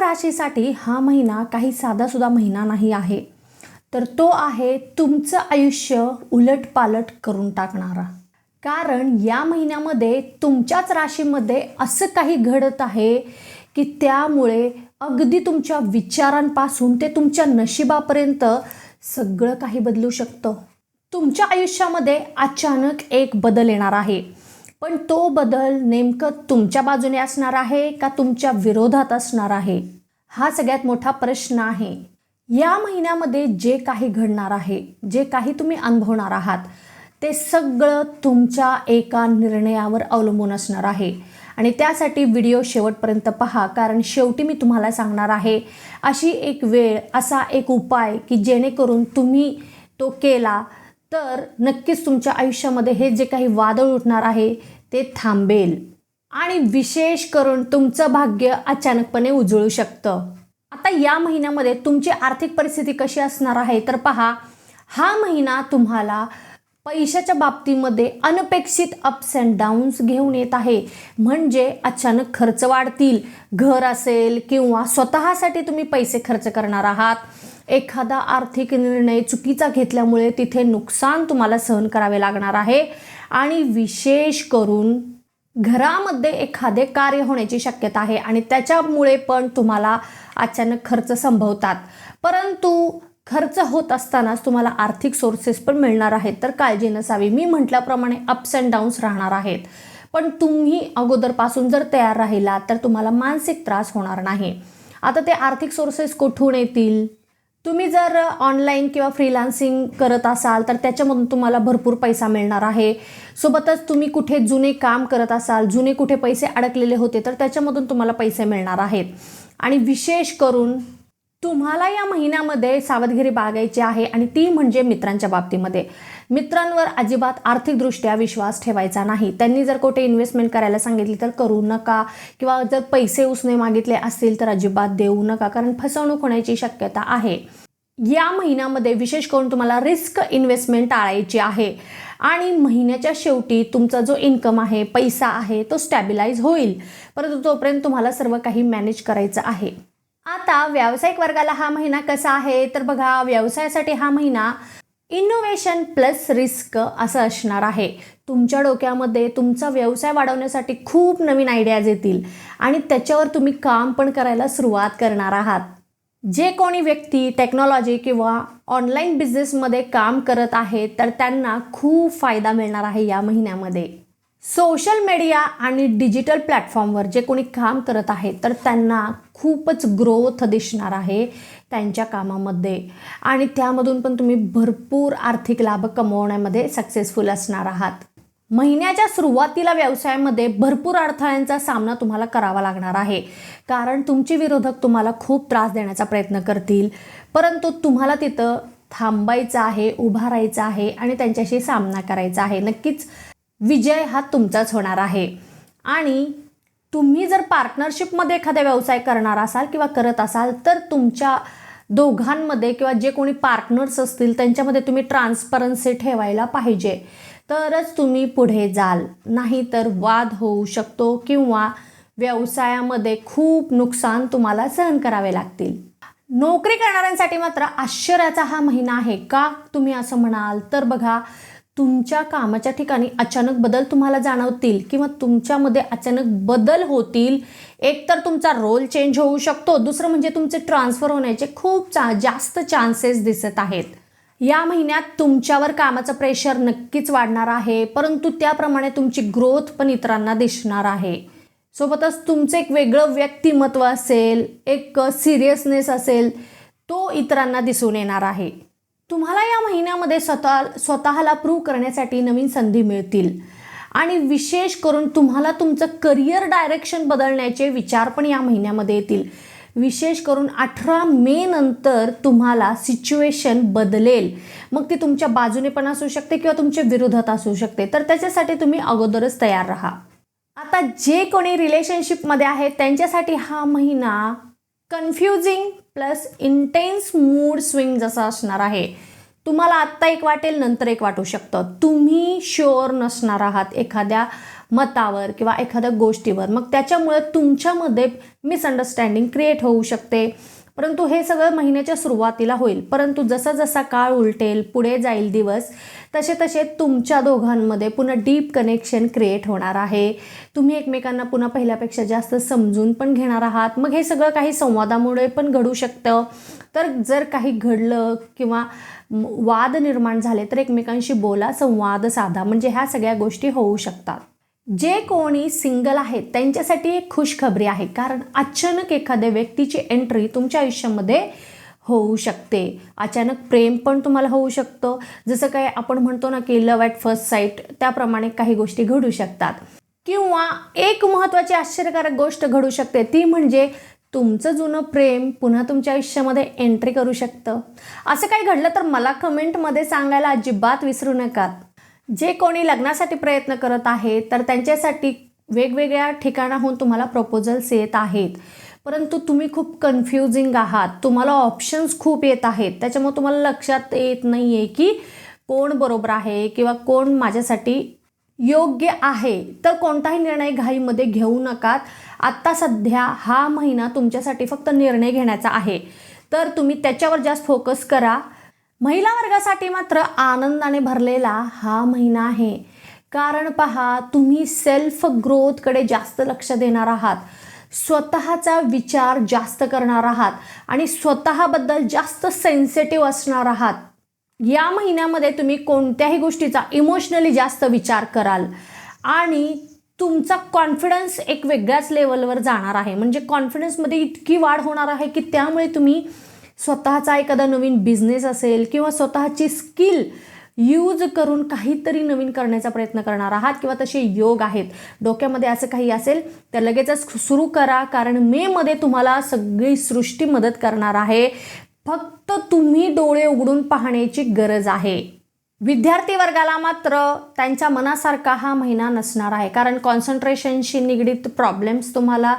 राशीसाठी हा महिना काही साधासुद्धा महिना नाही आहे, तर तो आहे तुमचं आयुष्य उलटपालट करून टाकणारा. कारण या महिन्यामध्ये तुमच्याच राशीमध्ये असं काही घडत आहे की त्यामुळे अगदी तुमच्या विचारांपासून ते तुमच्या नशिबापर्यंत सगळं काही बदलू शकतं. तुमच्या आयुष्यामध्ये अचानक एक बदल येणार आहे, पण तो बदल नेमकं तुमच्या बाजूने असणार आहे का तुमच्या विरोधात असणार आहे, हा सगळ्यात मोठा प्रश्न आहे. या महिन्यामध्ये जे काही घडणार आहे, जे काही तुम्ही अनुभवणार आहात, ते सगळं तुमच्या एका निर्णयावर अवलंबून असणार आहे. आणि त्यासाठी व्हिडिओ शेवटपर्यंत पहा, कारण शेवटी मी तुम्हाला सांगणार आहे अशी एक वेळ, असा एक उपाय की जेणेकरून तुम्ही तो केला तर नक्कीच तुमच्या आयुष्यामध्ये हे जे काही वादळ उठणार आहे ते थांबेल आणि विशेष करून तुमचं भाग्य अचानकपणे उजळू शकतं. आता या महिन्यामध्ये तुमची आर्थिक परिस्थिती कशी असणार आहे तर पहा, हा महिना तुम्हाला पैशाच्या बाबतीमध्ये अनपेक्षित अप्स अँड डाऊन्स घेऊन येत आहे. म्हणजे अचानक खर्च वाढतील, घर असेल किंवा स्वतःसाठी तुम्ही पैसे खर्च करणार आहात. एखादा आर्थिक निर्णय चुकीचा घेतल्यामुळे तिथे नुकसान तुम्हाला सहन करावे लागणार आहे आणि विशेष करून घरामध्ये एखादे कार्य होण्याची शक्यता आहे आणि त्याच्यामुळे पण तुम्हाला अचानक खर्च संभवतात. परंतु खर्च होत असतानाच तुम्हाला आर्थिक सोर्सेस पण मिळणार आहेत, तर काळजी नसावी. मी म्हटल्याप्रमाणे अप्स अँड डाऊन्स राहणार आहेत, पण तुम्ही अगोदरपासून जर तयार राहिला तर तुम्हाला मानसिक त्रास होणार नाही. आता ते आर्थिक सोर्सेस कुठून येतील? तुम्ही जर ऑनलाईन किंवा फ्रीलान्सिंग करत असाल तर त्याच्यामधून तुम्हाला भरपूर पैसा मिळणार आहे. सोबतच तुम्ही कुठे जुने काम करत असाल, जुने कुठे पैसे अडकलेले होते तर त्याच्यामधून तुम्हाला पैसे मिळणार आहेत. आणि विशेष करून तुम्हाला या महिन्यामध्ये सावधगिरी बाळगायची आहे आणि ती म्हणजे मित्रांच्या बाबतीमध्ये. मित्रांवर अजिबात आर्थिकदृष्ट्या विश्वास ठेवायचा नाही. त्यांनी जर कुठे इन्व्हेस्टमेंट करायला सांगितली तर करू नका, किंवा जर पैसे उसने मागितले असतील तर अजिबात देऊ नका, कारण फसवणूक होण्याची शक्यता आहे. या महिन्यामध्ये विशेष करून तुम्हाला रिस्क इन्व्हेस्टमेंट टाळायची आहे आणि महिन्याच्या शेवटी तुमचा जो इन्कम आहे, पैसा आहे, तो स्टॅबिलाइज होईल. परंतु तोपर्यंत तुम्हाला सर्व काही मॅनेज करायचं आहे. आता व्यावसायिक वर्गाला हा महिना कसा आहे तर बघा, व्यवसायासाठी हा महिना इनोव्हेशन प्लस रिस्क असं असणार आहे. तुमच्या डोक्यामध्ये तुमचा व्यवसाय वाढवण्यासाठी खूप नवीन आयडियाज येतील आणि त्याच्यावर तुम्ही काम पण करायला सुरुवात करणार आहात. जे कोणी व्यक्ती टेक्नॉलॉजी किंवा ऑनलाईन बिझनेसमध्ये काम करत आहेत तर त्यांना खूप फायदा मिळणार आहे या महिन्यामध्ये. सोशल मीडिया आणि डिजिटल प्लॅटफॉर्मवर जे कोणी काम करत आहे तर त्यांना खूपच ग्रोथ दिसणार आहे त्यांच्या कामामध्ये आणि त्यामधून पण तुम्ही भरपूर आर्थिक लाभ कमवण्यामध्ये सक्सेसफुल असणार आहात. महिन्याच्या सुरुवातीला व्यवसायामध्ये भरपूर अडथळ्यांचा सामना तुम्हाला करावा लागणार आहे, कारण तुमचे विरोधक तुम्हाला खूप त्रास देण्याचा प्रयत्न करतील. परंतु तुम्हाला तिथं थांबायचं आहे, उभा राहायचं आहे आणि त्यांच्याशी सामना करायचा आहे. नक्कीच विजय हा तुमचाच होणार आहे. आणि तुम्ही जर पार्टनरशिपमध्ये एखादा व्यवसाय करणार असाल किंवा करत असाल तर तुमच्या दोघांमध्ये किंवा जे कोणी पार्टनर्स असतील त्यांच्यामध्ये तुम्ही ट्रान्सपरन्सी ठेवायला पाहिजे, तरच तुम्ही पुढे जाल. नाही तर वाद होऊ शकतो किंवा व्यवसायामध्ये खूप नुकसान तुम्हाला सहन करावे लागतील. नोकरी करणाऱ्यांसाठी मात्र आश्चर्याचा हा महिना आहे. का तुम्ही असं म्हणाल तर बघा, तुमच्या कामाच्या ठिकाणी अचानक बदल तुम्हाला जाणवतील किंवा तुमच्यामध्ये अचानक बदल होतील. एक तर तुमचा रोल चेंज होऊ शकतो, दुसरं म्हणजे तुमचे ट्रान्सफर होण्याचे खूप जास्त चान्सेस दिसत आहेत. या महिन्यात तुमच्यावर कामाचं प्रेशर नक्कीच वाढणार आहे, परंतु त्याप्रमाणे तुमची ग्रोथ पण इतरांना दिसणार आहे. सोबतच तुमचं एक वेगळं व्यक्तिमत्व असेल, एक सिरियसनेस असेल, तो इतरांना दिसून येणार आहे. तुम्हाला या महिन्यामध्ये स्वतःला प्रूव्ह करण्यासाठी नवीन संधी मिळतील आणि विशेष करून तुम्हाला तुमचं करिअर डायरेक्शन बदलण्याचे विचार पण या महिन्यामध्ये येतील. विशेष करून 18 मे नंतर तुम्हाला सिच्युएशन बदलेल. मग ती तुमच्या बाजूने पण असू शकते किंवा तुमच्या विरोधात असू शकते, तर त्याच्यासाठी तुम्ही अगोदरच तयार राहा. आता जे कोणी रिलेशनशिपमध्ये आहेत त्यांच्यासाठी हा महिना confusing plus intense mood swing जसा असणार आहे. तुम्हाला आत्ता एक वाटेल, नंतर एक वाटू शकतं. तुम्ही शुअर नसणार आहात एखाद्या मतावर किंवा एखाद्या गोष्टीवर, मग त्याच्यामुळे तुमच्यामध्ये मिसअंडरस्टँडिंग क्रिएट होऊ शकते. परंतु हे सगळं महिन्याच्या सुरुवातीला होईल. परंतु जसा जसा काळ उलटेल, पुढे जाईल दिवस, तसे तसे तुमच्या दोघांमध्ये पुन्हा डीप कनेक्शन क्रिएट होणार आहे. तुम्ही एकमेकांना पुन्हा पहिल्यापेक्षा जास्त समजून पण घेणार आहात. मग हे सगळं काही संवादामुळे पण घडू शकतं. तर जर काही घडलं किंवा वाद निर्माण झाले तर एकमेकांशी बोला, संवाद साधा, म्हणजे ह्या सगळ्या गोष्टी होऊ शकतात. जे कोणी सिंगल आहेत त्यांच्यासाठी एक खुशखबरी आहे, कारण अचानक एखाद्या व्यक्तीची एंट्री तुमच्या आयुष्यामध्ये होऊ शकते. अचानक प्रेम पण तुम्हाला होऊ शकतं. जसं काय आपण म्हणतो ना की लव्ह ॲट फर्स्ट साईट, त्याप्रमाणे काही गोष्टी घडू शकतात. किंवा एक महत्त्वाची आश्चर्यकारक गोष्ट घडू शकते, ती म्हणजे तुमचं जुनं प्रेम पुन्हा तुमच्या आयुष्यामध्ये एंट्री करू शकतं. असं काही घडलं तर मला कमेंटमध्ये सांगायला अजिबात विसरू नका. जे कोणी लग्नासाठी प्रयत्न करत आहेत तर त्यांच्यासाठी वेगवेगळ्या ठिकाणाहून तुम्हाला प्रपोजल्स येत आहेत, परंतु तुम्ही खूप कन्फ्युजिंग आहात. तुम्हाला ऑप्शन्स खूप येत आहेत, त्याच्यामुळे तुम्हाला लक्षात येत नाही आहे की कोण बरोबर आहे किंवा कोण माझ्यासाठी योग्य आहे. तर कोणताही निर्णय घाईमध्ये घेऊ नका. आत्ता सध्या हा महिना तुमच्यासाठी फक्त निर्णय घेण्याचा आहे, तर तुम्ही त्याच्यावर जास्त फोकस करा. महिला वर्गासाठी मात्र आनंदाने भरलेला हा महिना आहे, कारण पहा, तुम्ही सेल्फ ग्रोथकडे जास्त लक्ष देणार आहात, स्वतःचा विचार जास्त करणार आहात आणि स्वतःबद्दल जास्त सेन्सिटिव्ह असणार आहात. या महिन्यामध्ये तुम्ही कोणत्याही गोष्टीचा इमोशनली जास्त विचार कराल आणि तुमचा कॉन्फिडन्स एक वेगळ्याच लेवलवर जाणार आहे. म्हणजे कॉन्फिडन्समध्ये इतकी वाढ होणार आहे की त्यामुळे तुम्ही स्वतःचा एखादा नवीन बिझनेस असेल किंवा स्वतःची स्किल यूज करून काहीतरी नवीन करण्याचा प्रयत्न करणार आहात किंवा तसे योग आहेत. डोक्यामध्ये असं काही असेल तर लगेचच सुरू करा, कारण मेमध्ये तुम्हाला सगळी सृष्टी मदत करणार आहे. फक्त तुम्ही डोळे उघडून पाहण्याची गरज आहे. विद्यार्थी वर्गाला मात्र त्यांच्या मनासारखा हा महिना नसणार आहे, कारण कॉन्सन्ट्रेशनशी निगडीत प्रॉब्लेम्स तुम्हाला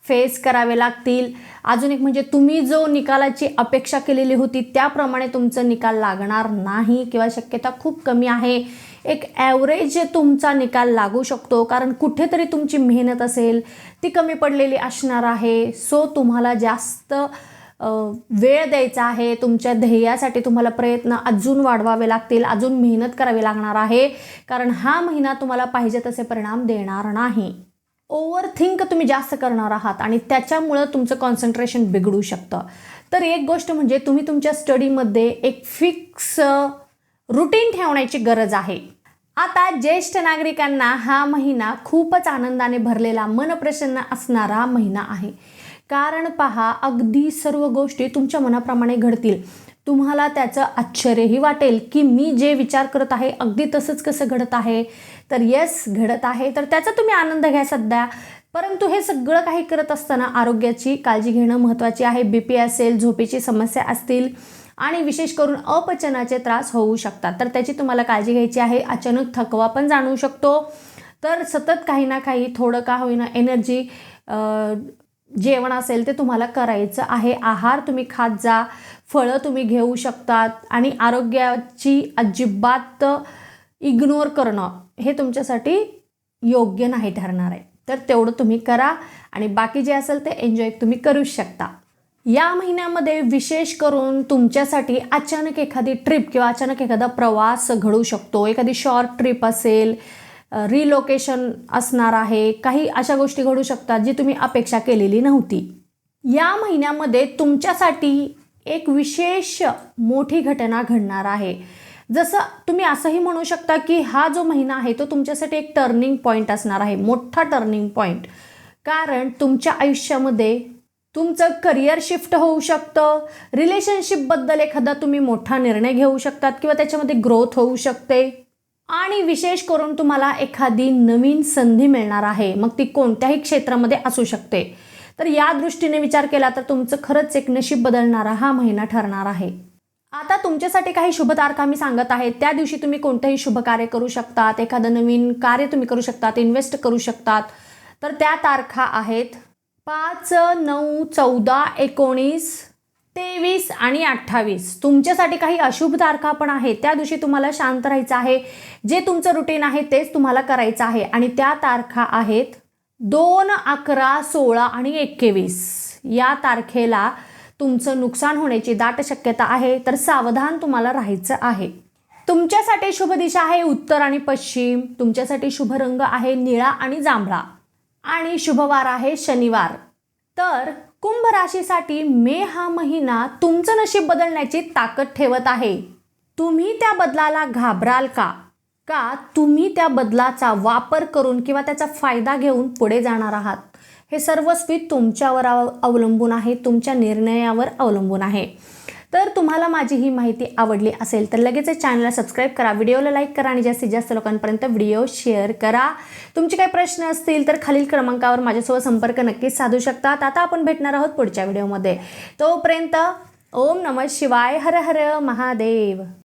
फेस करावे लागतील. अजून एक म्हणजे तुम्ही जो निकालाची अपेक्षा केलेली होती त्याप्रमाणे तुमचा निकाल लागणार नाही किंवा शक्यता खूप कमी आहे. एक ॲव्हरेज तुमचा निकाल लागू शकतो, कारण कुठेतरी तुमची मेहनत असेल ती कमी पडलेली असणार आहे. सो तुम्हाला जास्त वेळ द्यायचा आहे. तुमच्या ध्येयासाठी तुम्हाला प्रयत्न अजून वाढवावे लागतील, अजून मेहनत करावी लागणार आहे, कारण हा महिना तुम्हाला पाहिजे तसे परिणाम देणार नाही. ओव्हर थिंक तुम्ही जास्त करणार आहात आणि त्याच्यामुळं तुमचं कॉन्सन्ट्रेशन बिघडू शकतं. तर एक गोष्ट म्हणजे तुम्ही तुमच्या स्टडीमध्ये एक फिक्स रुटीन ठेवण्याची गरज आहे. आता ज्येष्ठ नागरिकांना हा महिना खूपच आनंदाने भरलेला, मनप्रसन्न असणारा महिना आहे, कारण पहा, अगदी सर्व गोष्टी तुमच्या मनाप्रमाणे घडतील. तुम्हाला त्याचं आश्चर्यही वाटेल की मी जे विचार करत आहे अगदी तसंच कसं घडत आहे. तर येस, घडत आहे, तर त्याचा तुम्ही आनंद घ्या सध्या. परंतु हे सगळं काही करत असताना आरोग्याची काळजी घेणं महत्त्वाची आहे. BP असेल, झोपेची समस्या असतील आणि विशेष करून अपचनाचे त्रास होऊ शकतात, तर त्याची तुम्हाला काळजी घ्यायची आहे. अचानक थकवा पण जाणवू शकतो, तर सतत काही ना काही थोडं का होईना एनर्जी जेवण असेल ते तुम्हाला करायचं आहे. आहार तुम्ही खात जा, फळं तुम्ही घेऊ शकतात आणि आरोग्याची अजिबात इग्नोर करणं हे तुमच्यासाठी योग्य नाही ठरणार आहे. तर तेवढं तुम्ही करा आणि बाकी जे असेल ते एन्जॉय तुम्ही करूच शकता. या महिन्यामध्ये विशेष करून तुमच्यासाठी अचानक एखादी ट्रिप किंवा अचानक एखादा प्रवास घडू शकतो. एखादी शॉर्ट ट्रिप असेल, रिलोकेशन असणार आहे, काही अशा गोष्टी घडू शकतात जी तुम्ही अपेक्षा केलेली नव्हती. या महिन्यामध्ये तुमच्यासाठी एक विशेष मोठी घटना घडणार आहे. जसं तुम्ही असंही म्हणू शकता की हा जो महिना आहे तो तुमच्यासाठी एक टर्निंग पॉईंट असणार आहे, मोठा टर्निंग पॉईंट, कारण तुमच्या आयुष्यामध्ये तुमचं करिअर शिफ्ट होऊ शकतं. रिलेशनशिपबद्दल एखादा तुम्ही मोठा निर्णय घेऊ शकतात किंवा त्याच्यामध्ये ग्रोथ होऊ शकते आणि विशेष करून तुम्हाला एखादी नवीन संधी मिळणार आहे, मग ती कोणत्याही क्षेत्रामध्ये असू शकते. तर या दृष्टीने विचार केला तर तुमचं खरंच एक नशीब बदलणारा हा महिना ठरणार आहे. आता तुमच्यासाठी काही शुभ तारखा मी सांगत आहे. त्या दिवशी तुम्ही कोणतेही शुभ कार्य करू शकतात, एखादं नवीन कार्य तुम्ही करू शकतात, इन्व्हेस्ट करू शकतात. तर त्या तारखा आहेत 5, 9, 14, 19, 23 आणि 28 तुमच्यासाठी काही अशुभ तारखा पण आहेत. त्या दिवशी तुम्हाला शांत राहायचं आहे. जे तुमचं रुटीन आहे तेच तुम्हाला करायचं आहे आणि त्या तारखा आहेत 2, 11, 16 आणि 21. या तारखेला तुमचं नुकसान होण्याची दाट शक्यता आहे, तर सावधान तुम्हाला राहायचं आहे. तुमच्यासाठी शुभ दिशा आहे उत्तर आणि पश्चिम. तुमच्यासाठी शुभ रंग आहे निळा आणि जांभळा आणि शुभवार आहे शनिवार. तर कुंभ राशीसाठी मे हा महिना तुमचं नशीब बदलण्याची ताकद ठेवत आहे. तुम्ही त्या बदलाला घाबराल का? का तुम्ही त्या बदलाचा वापर करून किंवा त्याचा फायदा घेऊन पुढे जाणार आहात? हे सर्वस्वी तुमच्यावर अवलंबून आहे, तुमच्या निर्णयावर अवलंबून आहे. तर तुम्हाला माझी ही माहिती आवडली असेल तर लगेच चॅनलला सबस्क्राईब करा, व्हिडिओला लाईक करा आणि जास्तीत जास्त लोकांपर्यंत व्हिडिओ शेअर करा. तुमचे काही प्रश्न असतील तर खालील क्रमांकावर माझ्यासोबत संपर्क नक्कीच साधू शकतात. आता आपण भेटणार आहोत पुढच्या व्हिडिओमध्ये. तोपर्यंत ओम नमः शिवाय, हर हर महादेव.